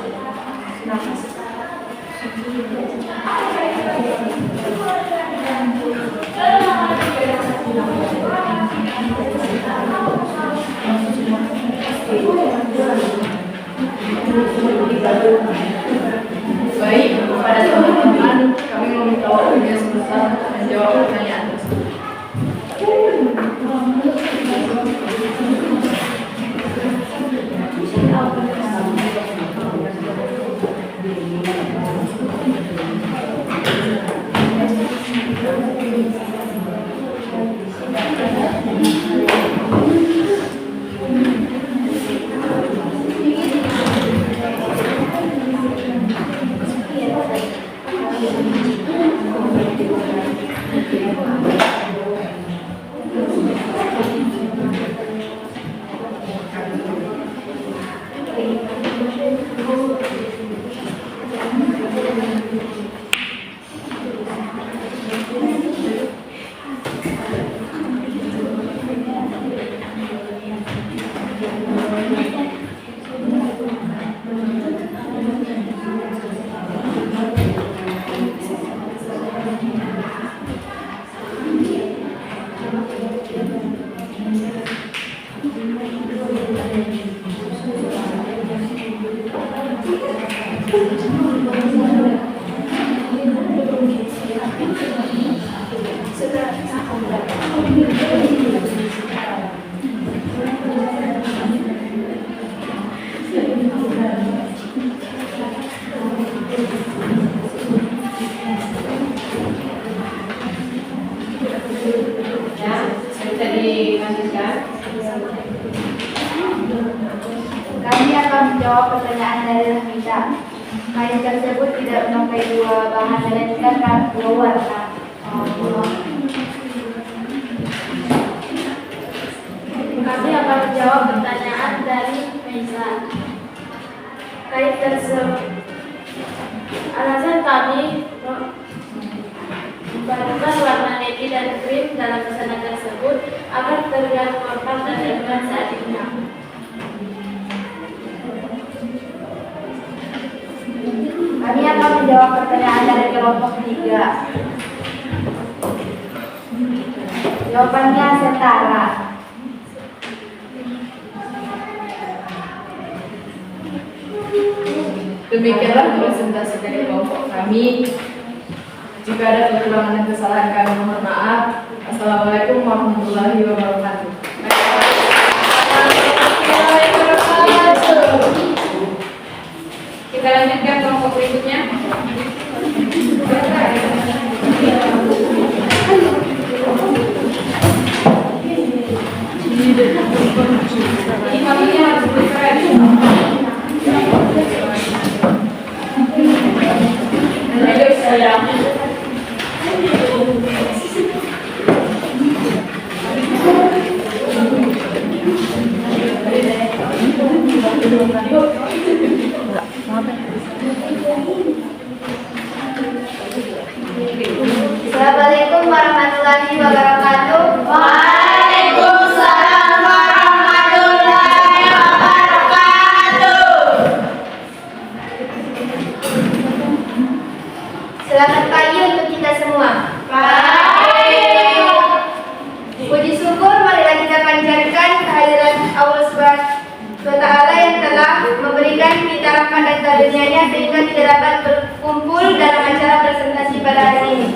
Silakan. Baik, kepada teman-teman, kami meminta waktunya sebentar menjawab pertanyaan tersebut. Kami akan menjawab pertanyaan dari Rahmita. Kain tersebut tidak memakai dua bahan melainkan dua warna. Kami akan menjawab pertanyaan dari Meisa. Kain tersebut, alasan kami membarukan warna navy dan krim dalam busana tersebut agar terlihat kompak dan elegan saat digunakan. Kami akan menjawab pertanyaan dari kelompok 3. Jawabannya setara. Demikianlah presentasi dari kelompok kami. Jika ada kekurangan dan kesalahan kami mohon maaf. Assalamualaikum warahmatullahi wabarakatuh. Kita lanjutkan kelompok berikutnya. Ini kami harus bergerak. Ayo saya. Assalamualaikum warahmatullahi wabarakatuh. Waalaikumsalam warahmatullahi wabarakatuh. Selamat pagi untuk kita semua. Baik. Puji syukur marilah kita panjatkan kehadiran Allah SWT yang telah memberikan kita rahmat dan karunia-Nya sehingga kita dapat berkumpul dalam acara presentasi pada hari ini.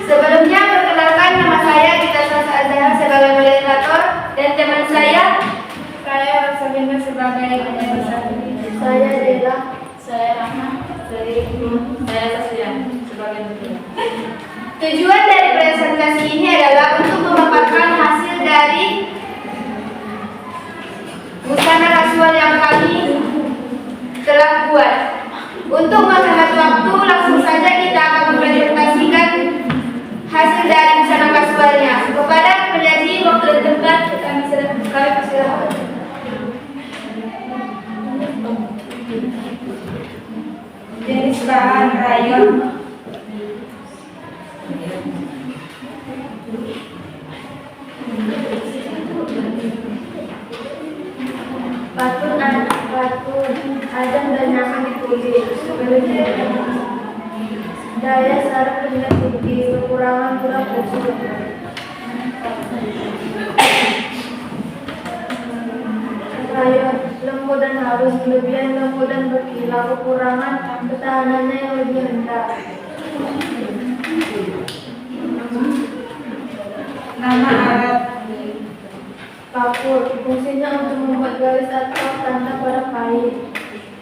Sebelumnya perkenalkan, nama saya Gita Salsa Azhar sebagai moderator dan teman saya Rosalinda sebagai penyanyi satu. Saya Dela. Saya Rahma. Saya Saskia sebagai penyanyi. Tujuan dari presentasi ini adalah untuk memaparkan hasil dari busana kasual yang kami telah buat. Untuk menghemat waktu, langsung saja kita akan mempresentasikan hasil dari busana kasualnya. Kepada penyaji waktu dan tempat kami persilahkan. Jenis bahan rayon. Adam dan Hawa ditulis sebaliknya. Daya saraf rendah tinggi, kekurangan kurang tersebut. Raya lembut dan halus, kelebihan lembut dan berkilau, kekurangan ketahanannya yang lebih rendah. Nama Arab. Kapur, fungsinya untuk membuat garis atau tanda pada kain.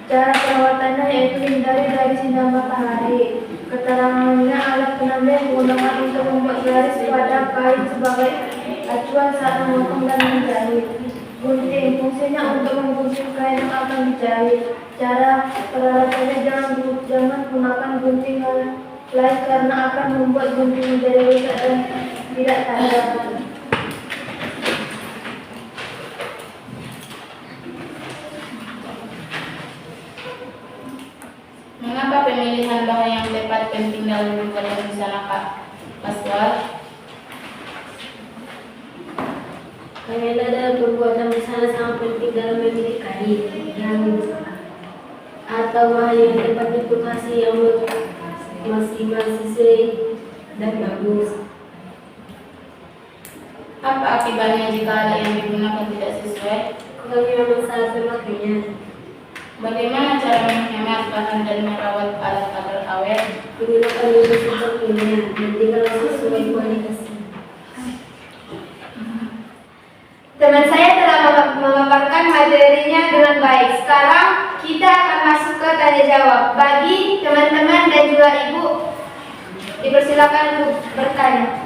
Cara perawatannya yaitu hindari dari sinar matahari. Keterangannya alat penambah menggunakan untuk membuat garis pada kain sebagai acuan saat memotong dan menjahit. Gunting, fungsinya untuk menggunting kain yang akan dijahit. Cara perawatannya jangan gunakan gunting lain karena akan membuat gunting menjadi rusak dan tidak tajam. Mengapa pemilihan bahan yang tepat penting dalam membuat busana kasual? Karena dalam pembuatan busana sangat penting dalam memilih kain yang atau bahan yang tepat untuk hasil yang maksimal sesuai dan bagus. Apa akibatnya jika ada yang digunakan tidak sesuai? Kami memang salah pemakainya. Bagaimana cara menghemat bahan dan merawat alat agar awet? Gunakan untuk sebagainya dan tinggal sesuai kualitas. Teman saya telah memaparkan materinya dengan baik. Sekarang kita akan masuk ke tanya jawab. Bagi teman-teman dan juga ibu, dipersilakan untuk bertanya.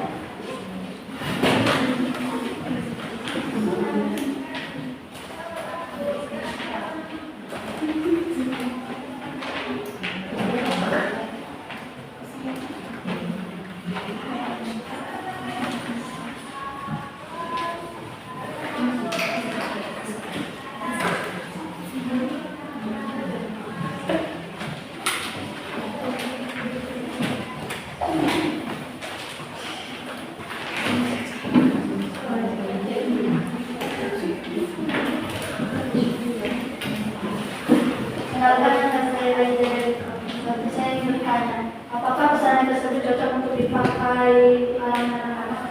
Kenalkan nama saya Reza dari Kampung. Saya ingin bertanya, apakah busana tersebut cocok untuk dipakai kalangan anak-anak?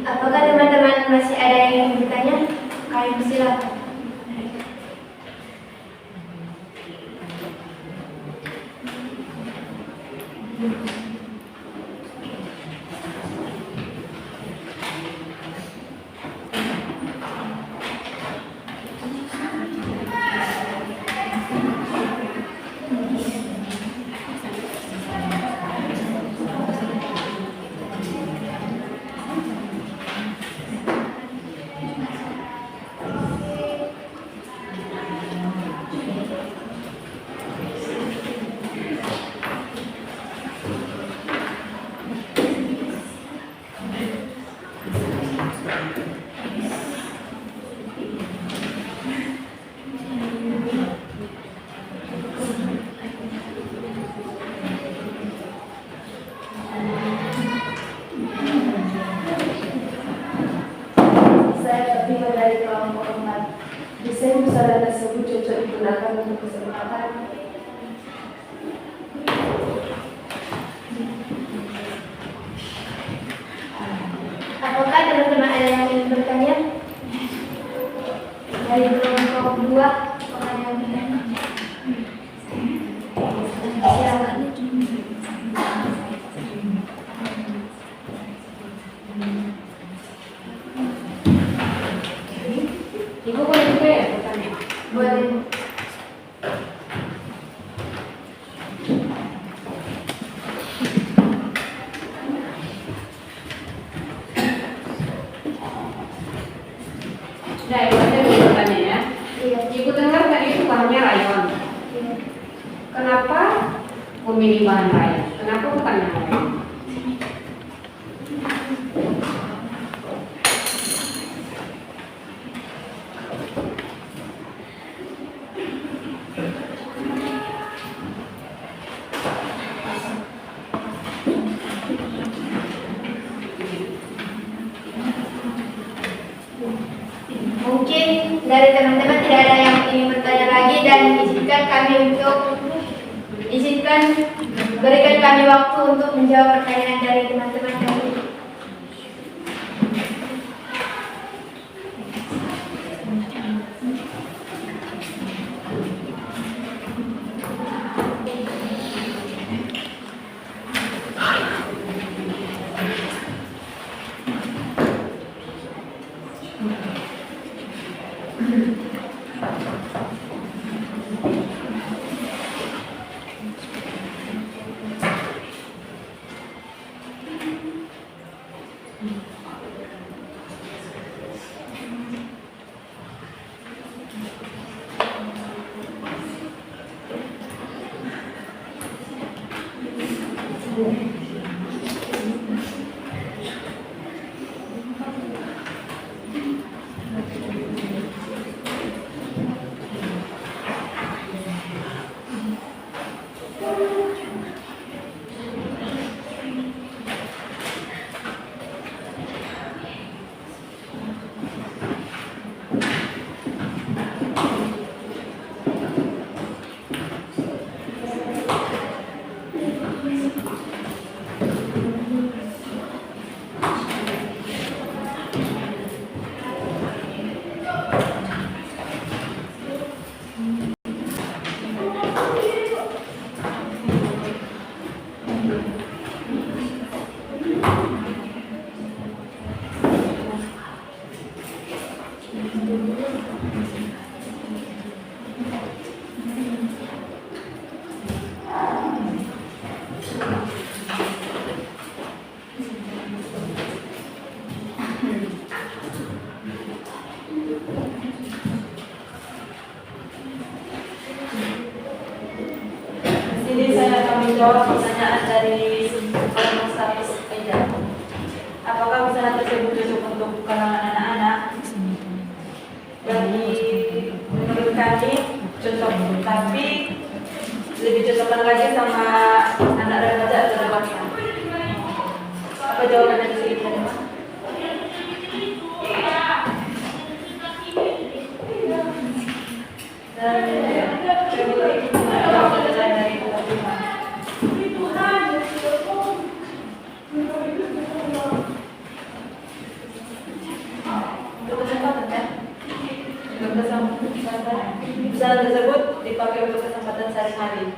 Apakah teman-teman masih ada yang ingin bertanya? Kami persilakan. Dari kelompok 4, desain busana tersebut cocok digunakan untuk kesempatan. Apakah teman-teman ada yang ingin bertanya? Dari kelompok 2, apakah ada yang bertanya? Silakan. Ibu boleh juga ya bertanya? Boleh. Nah, Ibu saya mau bertanya ya. Iya. Ibu dengar tadi itu bahannya rayon. Iya. Kenapa memilih bahan rayon? Kenapa bukan yang lain? dan berikan kami waktu untuk menjawab pertanyaan dari teman-teman kami. Di sini saya akan menjawab pertanyaan dari kelompok satu sepeda. Apakah usaha tersebut cocok untuk kalangan anak-anak? Bagi menurut kami cocok, tapi lebih cocokkan lagi sama anak remaja atau dewasa. Apa jawaban dari sini? Usaha tersebut dipakai untuk kesempatan sehari-hari.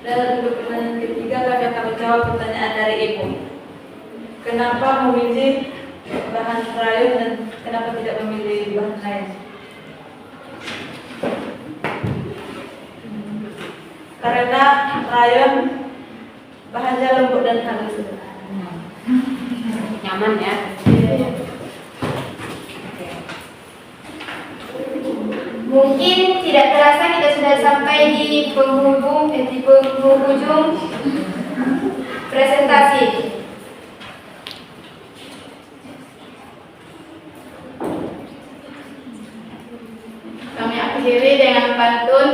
Dan untuk pertanyaan ketiga, kami akan menjawab pertanyaan dari Ibu. Kenapa memilih bahan rayon dan kenapa tidak memilih bahan lain? Karena rayon bahannya lembut dan halus. Nyaman ya. Mungkin tidak terasa kita sudah sampai di penghujung presentasi. Kami akhiri dengan pantun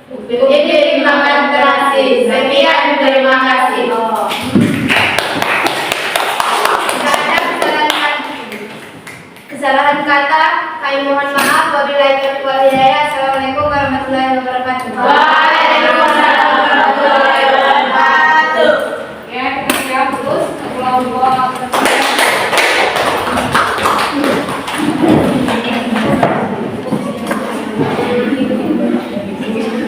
Berdiri makan terasi. Sekian, terima kasih. Kesalahan kata, kami mohon maaf. Wabillahi taufiq wal hidayah. Assalamualaikum warahmatullahi wabarakatuh. Waalaikumsalam warahmatullahi wabarakatuh. Ya, kita terus kelompok.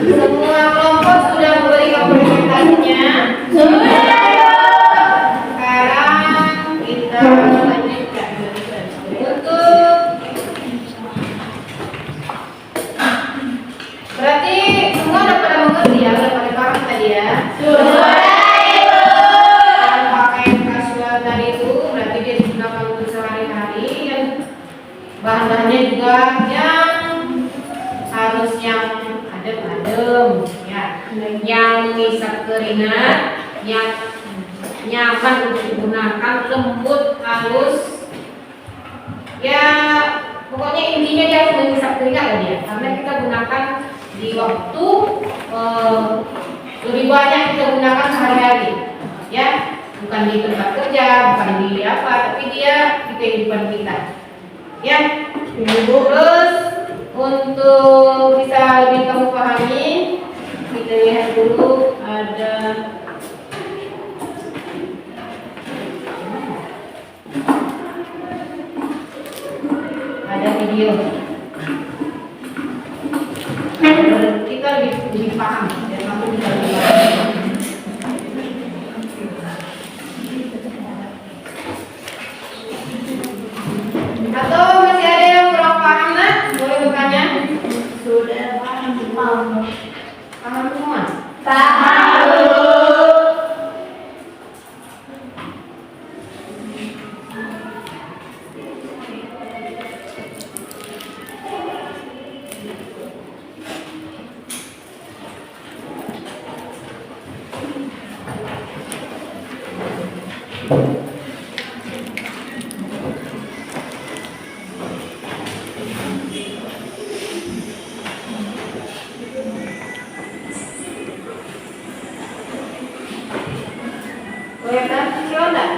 Semua kelompok sudah memberikan presentasinya. Sudah. Sekarang kita lanjutkan untuk berarti semua udah pada mengerti ya, udah pada paham tadi ya. Sudah. Pakaian kasual tadi itu berarti dia digunakan untuk sehari-hari dan bahan-bahannya juga yang harus yang adem ya, yang bisa keringat, yang nyaman untuk digunakan, lembut, halus ya, pokoknya intinya dia harus menghisap keringat kan ya, karena kita gunakan di waktu lebih banyak kita gunakan sehari-hari ya. bukan di tempat kerja, bukan di apa, tapi dia di kehidupan kita. Ya, terus untuk bisa lebih kamu pahami, kita lihat dulu ada video. Kita lebih paham, dan kamu bisa lebih paham. Atau masih ada yang kurang paham, Nak? Boleh bertanya? Sudah paham. Paham semua? Boleh kasih enggak?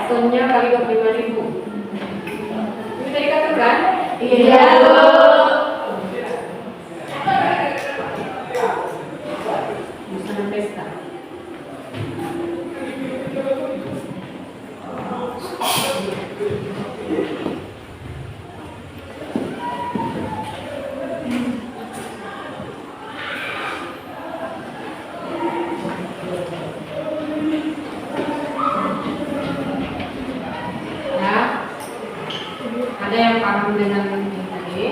Akunnya kali 25.000. Bisa dikatakan? Iya, Bu. Busana pesta. Ya, ada yang paham dengan ini tadi?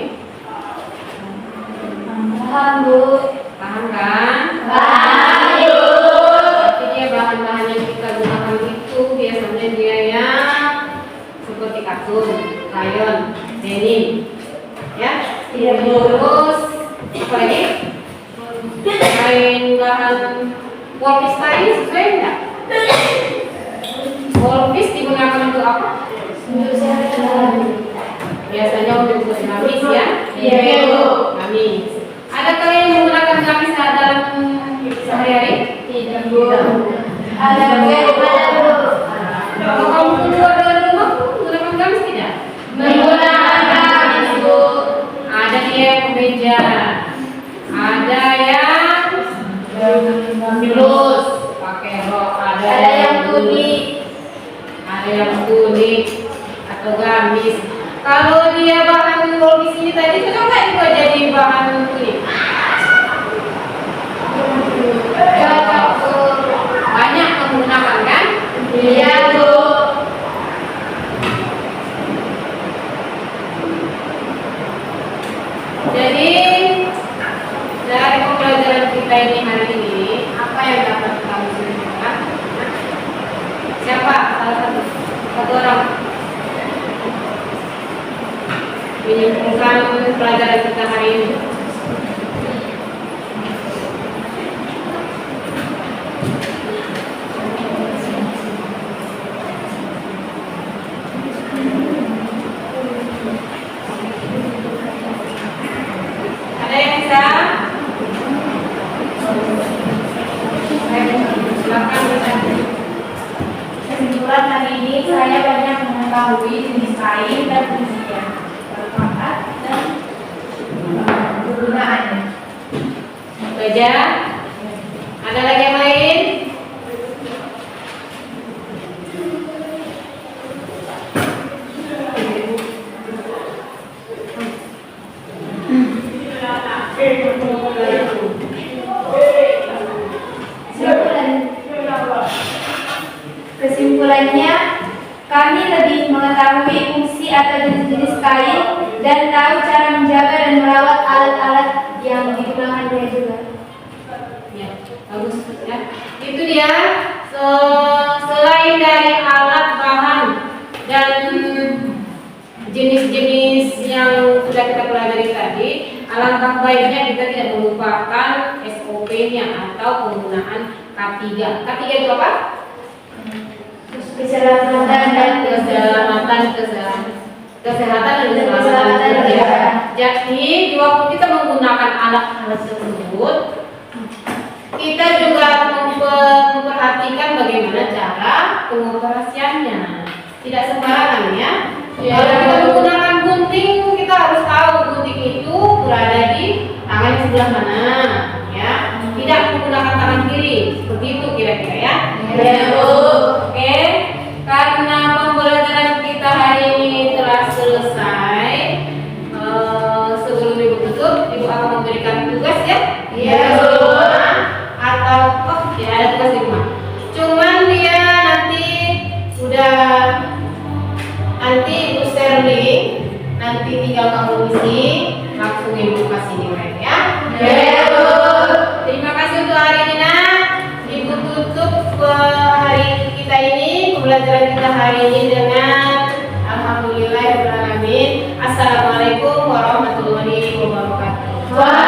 Paham, Bu. Paham kan? Paham, Bu. Tapi dia bahan-bahan yang kita gunakan itu biasanya dia yang seperti katun, rayon, denim, ya. Iya, Bu. Terus apa lagi? Selain bahan wolfis tadi sesuai enggak? Wolfis digunakan untuk apa? Untuk sehari-hari. Biasanya untuk gamis ya. Iya, Bu. Gamis. Ada kalian yang menggunakan gamis dalam sehari-hari? Tidak, Bu. Ada, Bu. Ada, Bu. Kalau kamu keluar dari rumah menggunakan gamis tidak? Menggunakan gamis, Bu. Ada dia yang kemeja, ada yang blus pakai rok, Ada yang tunik. ada yang tunik atau gamis. Kalau dia bahan wolfis ini tadi cocok nggak juga jadi bahan tunik? Cocok, Bu. Banyak menggunakan kan? Iya, Bu. Jadi dari pembelajaran kita ini hari ini, apa yang dapat kamu simpulkan? Siapa? Salah satu orang menyimpulkan pelajaran kita hari ini. Ada yang bisa? Silakan bisa. Kesimpulan hari ini saya banyak mengetahui jenis kain dan fungsinya, bermanfaat dan kegunaannya. Baca. Ada lagi yang lain? mengetahui fungsi atau jenis-jenis kain, dan tahu cara menjaga dan merawat alat-alat yang digunakannya juga. Ya, bagus ya. Itu dia. Selain dari alat bahan dan jenis-jenis yang sudah kita pelajari tadi, alangkah baiknya kita tidak melupakan SOP-nya atau penggunaan K3. K3 itu apa? Keselamatan dan Kesehatan dan keselamatan kerja. Jadi di waktu kita menggunakan alat-alat tersebut, kita juga memperhatikan bagaimana cara pengoperasiannya. Tidak sembarangan ya. Kalau kita menggunakan gunting, kita harus tahu gunting itu berada di tangan sebelah mana, ya. Tidak menggunakan tangan kiri, seperti itu kira-kira ya. Oke, karena pembelajaran kita hari ini telah selesai. Sebelum Ibu tutup, Ibu akan memberikan tugas ya. Iya. Atau tidak ada tugas di rumah. Cuman dia nanti Ibu share link, nanti tinggal kamu isi, langsung Ibu kasih nilai ya. Terima kasih untuk hari ini nak. Ibu tutup hari kita ini, pembelajaran kita hari ini dengan alhamdulillahirobbilalamin. Assalamualaikum warahmatullahi wabarakatuh.